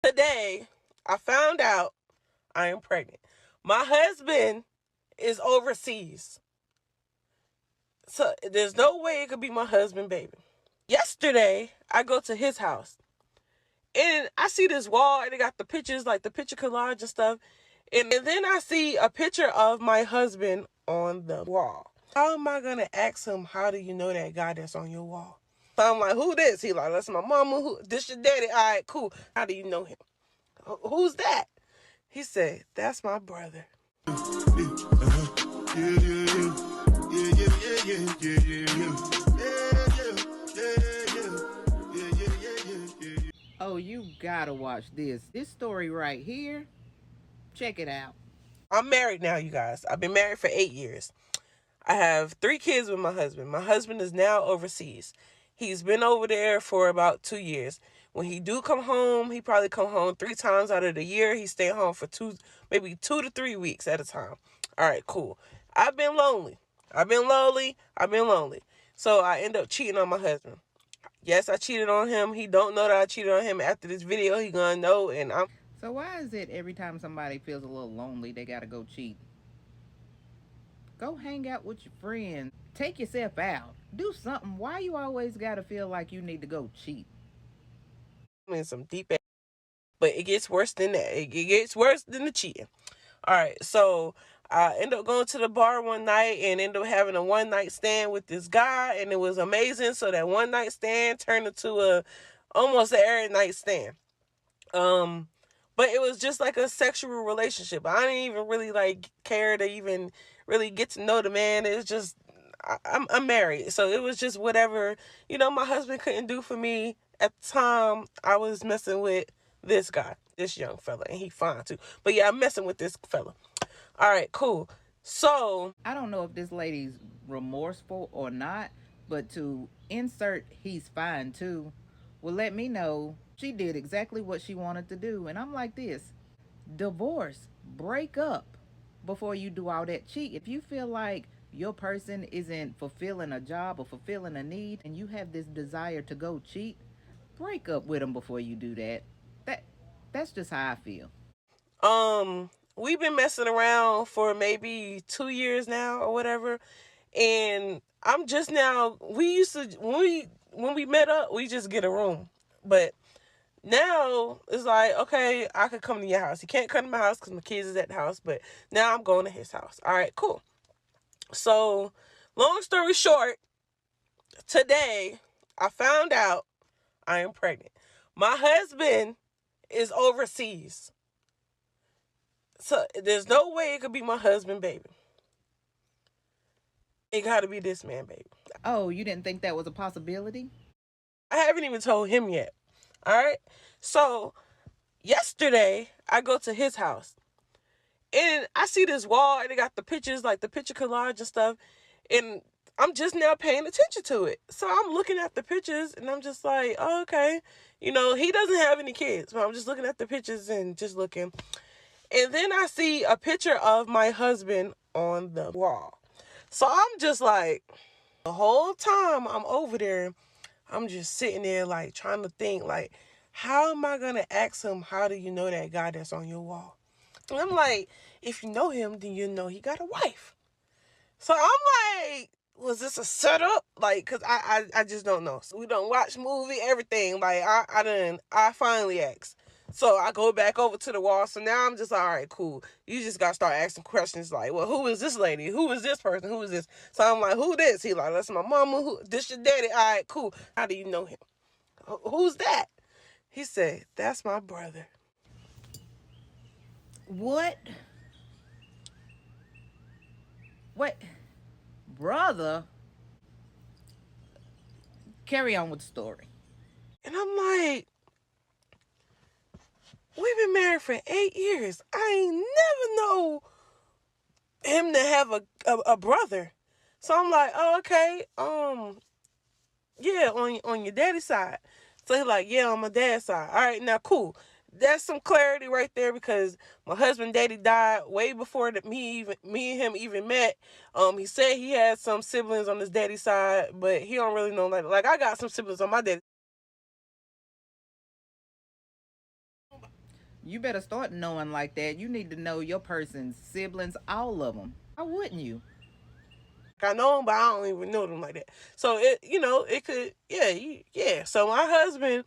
Today, I found out I am pregnant. My husband is overseas. So there's no way it could be my husband, baby. Yesterday, I go to his house. And I see this wall and it got the pictures, like the picture collage and stuff. And then I see a picture of my husband on the wall. How am I going to ask him, how do you know that guy that's on your wall? So I'm like, who this? He like, that's my mama. Who? This your daddy? All right, cool. How do you know him? Who's that? He said, that's my brother. Oh, you gotta watch this. This story right here. Check it out. I'm married now, you guys. I've been married for 8 years. I have 3 kids with my husband. My husband is now overseas. He's been over there for about 2 years. When he do come home, he probably come home 3 times out of the year. He stay home for maybe 2 to 3 weeks at a time. All right, cool. I've been lonely. I've been lonely. So I end up cheating on my husband. Yes, I cheated on him. He don't know that I cheated on him. After this video, he gonna know, and I'm... So why is it every time somebody feels a little lonely, they gotta go cheat? Go hang out with your friends. Take yourself out. Do something. Why you always gotta feel like you need to go cheat? in some deep ass, but it gets worse than that. It gets worse than the cheating. All right, so I ended up going to the bar one night and ended up having a one night stand with this guy, and it was amazing. So that one night stand turned into almost an every night stand. But it was just like a sexual relationship. I didn't even really like care to even really get to know the man. It was just I'm married, so it was just whatever my husband couldn't do for me at the time. I was messing with this guy, this young fella, and he fine too. But yeah, I'm messing with this fella. All right, cool. So I don't know if this lady's remorseful or not, but to insert he's fine too will let me know she did exactly what she wanted to do. And I'm like this: divorce, break up before you do all that cheat. If you feel like your person isn't fulfilling a job or fulfilling a need and you have this desire to go cheat, break up with them before you do that. That that's just how I feel. we've been messing around for maybe 2 years now or whatever, and I'm just now. We used to when we met up, we just get a room, but now it's like, okay, I could come to your house. He can't come to my house because my kids is at the house, but now I'm going to his house. All right, cool. So, long story short, today I found out I am pregnant. My husband is overseas. So there's no way it could be my husband, baby. It got to be this man, baby. Oh, you didn't think that was a possibility? I haven't even told him yet. All right. So yesterday I go to his house and I see this wall and it got the pictures, like the picture collage and stuff. And I'm just now paying attention to it. So I'm looking at the pictures and I'm just like, oh, okay. He doesn't have any kids, but I'm just looking at the pictures and just looking. And then I see a picture of my husband on the wall. So I'm just like, the whole time I'm over there, I'm just sitting there like trying to think like, how am I going to ask him, how do you know that guy that's on your wall? And I'm like, if you know him, then you know he got a wife. So I'm like, was this a setup? Like, cause I just don't know. So we don't watch movie, everything. Like I finally asked. So I go back over to the wall. So now I'm just like, all right, cool. You just gotta start asking questions like, well, who is this lady? Who is this person? Who is this? So I'm like, who this? He like, that's my mama. Who? This your daddy? All right, cool. How do you know him? Who's that? He said, that's my brother. What? What? Brother? Carry on with the story. And I'm like, we've been married for 8 years. I ain't never know him to have a brother. So I'm like, oh, okay, yeah, on your daddy's side. So he's like, yeah, on my dad's side. All right, now cool. That's some clarity right there because my husband daddy died way before me and him even met. He said he had some siblings on his daddy's side, but he don't really know like I got some siblings on my daddy. You better start knowing like that. You need to know your person's siblings, all of them. Why wouldn't you? I know them, but I don't even know them like that. So it could, yeah. So my husband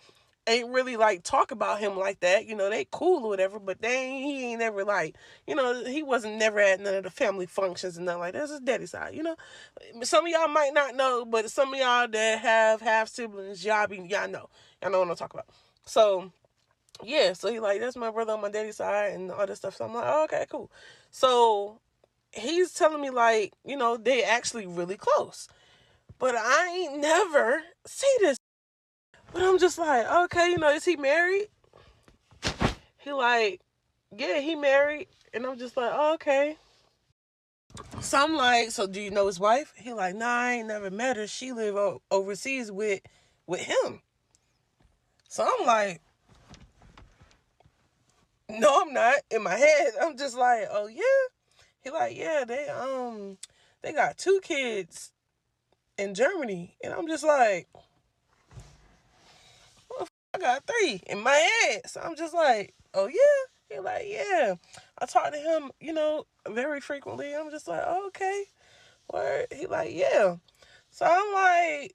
ain't really like talk about him like that. They cool or whatever, but he ain't never like, he wasn't never at none of the family functions and nothing like that. That's his daddy side. Some of y'all might not know, but some of y'all that have half siblings, y'all know what I'm talking about. So yeah, so he like, that's my brother on my daddy's side and all this stuff. So I'm like, oh, okay, cool. So he's telling me like, they actually really close. But I ain't never see this. But I'm just like, okay, is he married? He like, yeah, he married. And I'm just like, oh, okay. So I'm like, so do you know his wife? He like, nah, I ain't never met her. She live overseas with him. So I'm like, no, I'm not. In my head, I'm just like, oh yeah. He like, yeah, they got 2 kids in Germany. And I'm just like, well, I got 3 in my head. So I'm just like, oh yeah. He like, yeah. I talk to him, very frequently. I'm just like, oh, okay. Word. He like, yeah. So I'm like,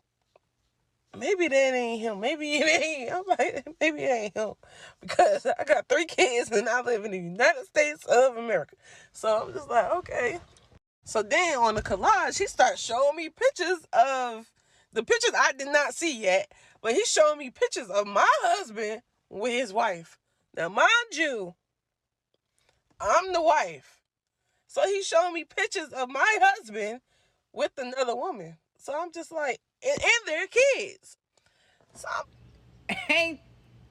maybe that ain't him. Maybe it ain't. I'm like, maybe it ain't him. Because I got 3 kids and I live in the United States of America. So I'm just like, okay. So then on the collage, he starts showing me pictures of the pictures I did not see yet. But he's showing me pictures of my husband with his wife. Now, mind you, I'm the wife. So he's showing me pictures of my husband with another woman. So I'm just like, and their kids. So Ain't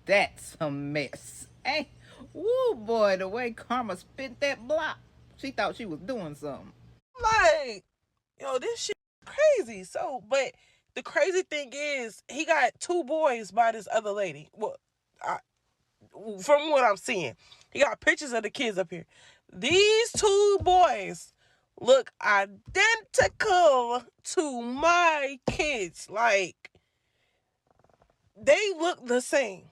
that some mess? Ain't, woo boy, the way Karma spit that block. She thought she was doing something. I'm like, yo, this shit is crazy. So, but the crazy thing is, he got 2 boys by this other lady. Well, from what I'm seeing, he got pictures of the kids up here. These 2 boys look identical to my kids. Like, they look the same.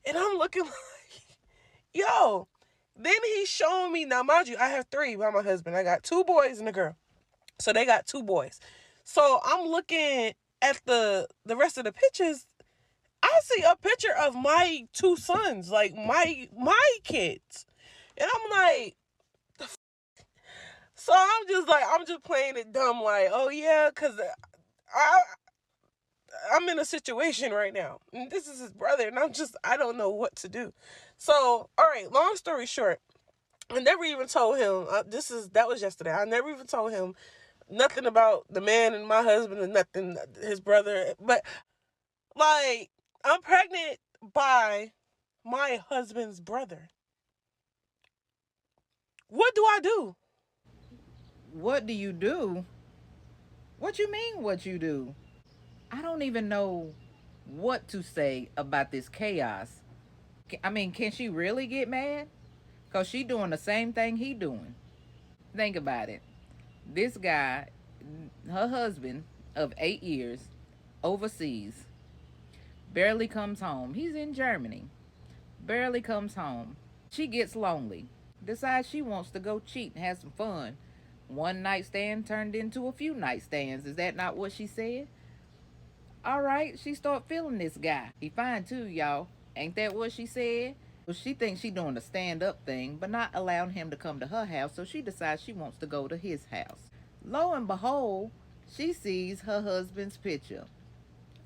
And I'm looking like, yo. Then he's showing me, now mind you, I have 3 by my husband. I got 2 boys and a girl. So they got 2 boys. So I'm looking at the rest of the pictures. I see a picture of my 2 sons, like my kids. And I'm like, so I'm just playing it dumb, like, oh yeah, because I'm in a situation right now. And this is his brother, and I don't know what to do. So, all right, long story short, I never even told him, that was yesterday. I never even told him nothing about the man and my husband and nothing, his brother. But, like, I'm pregnant by my husband's brother. What do I do? What do you do? What you mean, what you do? I don't even know what to say about this chaos. I mean, can she really get mad? Because she doing the same thing he doing. Think about it. This guy, her husband of 8 years, overseas, barely comes home. He's in Germany. Barely comes home. She gets lonely. Decides she wants to go cheat and have some fun. One night stand turned into a few night stands. Is that not what she said? All right, she start feeling this guy. He fine too, y'all. Ain't that what she said? Well, she thinks she doing the stand up thing, but not allowing him to come to her house, so she decides she wants to go to his house. Lo and behold, she sees her husband's picture.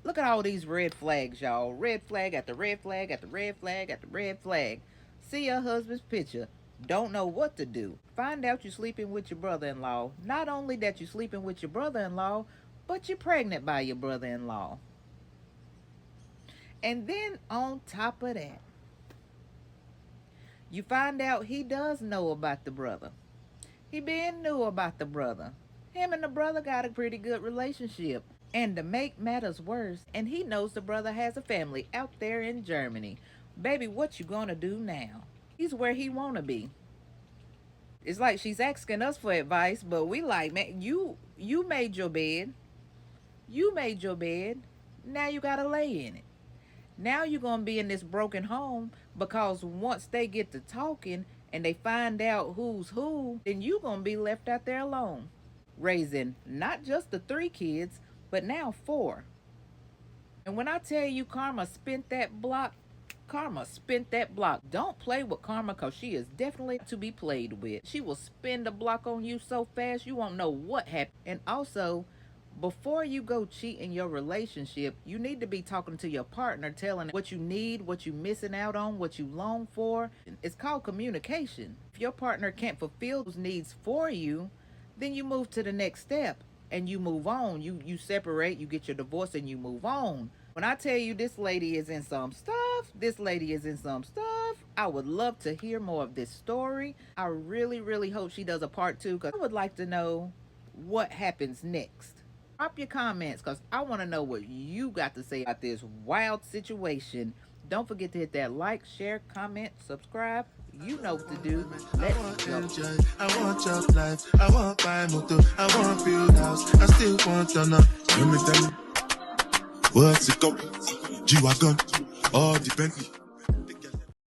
Look at all these red flags, y'all. Red flag after red flag after red flag after red flag. See her husband's picture. Don't know what to do. Find out you're sleeping with your brother in law. Not only that you're sleeping with your brother in law, but you're pregnant by your brother in law. And then on top of that, you find out he does know about the brother. He been knew about the brother. Him and the brother got a pretty good relationship. And to make matters worse, and he knows the brother has a family out there in Germany. Baby, what you gonna do now? He's where he wanna be. It's like she's asking us for advice, but we like, man, you made your bed. You made your bed. Now you gotta lay in it. Now you're gonna be in this broken home Because once they get to talking and they find out who's who, then you gonna be left out there alone, raising not just the 3 kids, but now 4. And when I tell you Karma spent that block, Karma spent that block. Don't play with Karma, because she is definitely to be played with. She will spin the block on you so fast you won't know what happened. And also, before you go cheat in your relationship, you need to be talking to your partner, telling what you need, what you missing out on, what you long for. It's called communication. If your partner can't fulfill those needs for you, then you move to the next step and you move on. You separate, you get your divorce, and you move on. When I tell you this lady is in some stuff, this lady is in some stuff, I would love to hear more of this story. I really, really hope she does a part 2, because I would like to know what happens next. Drop your comments, because I want to know what you got to say about this wild situation. Don't forget to hit that like, share, comment, subscribe. You know what to do. Let's go. Enjoy. I want your life. I want buy motor. I want build house. I still want to know. Tell me, what's it called? G-Wagon or the Bentley?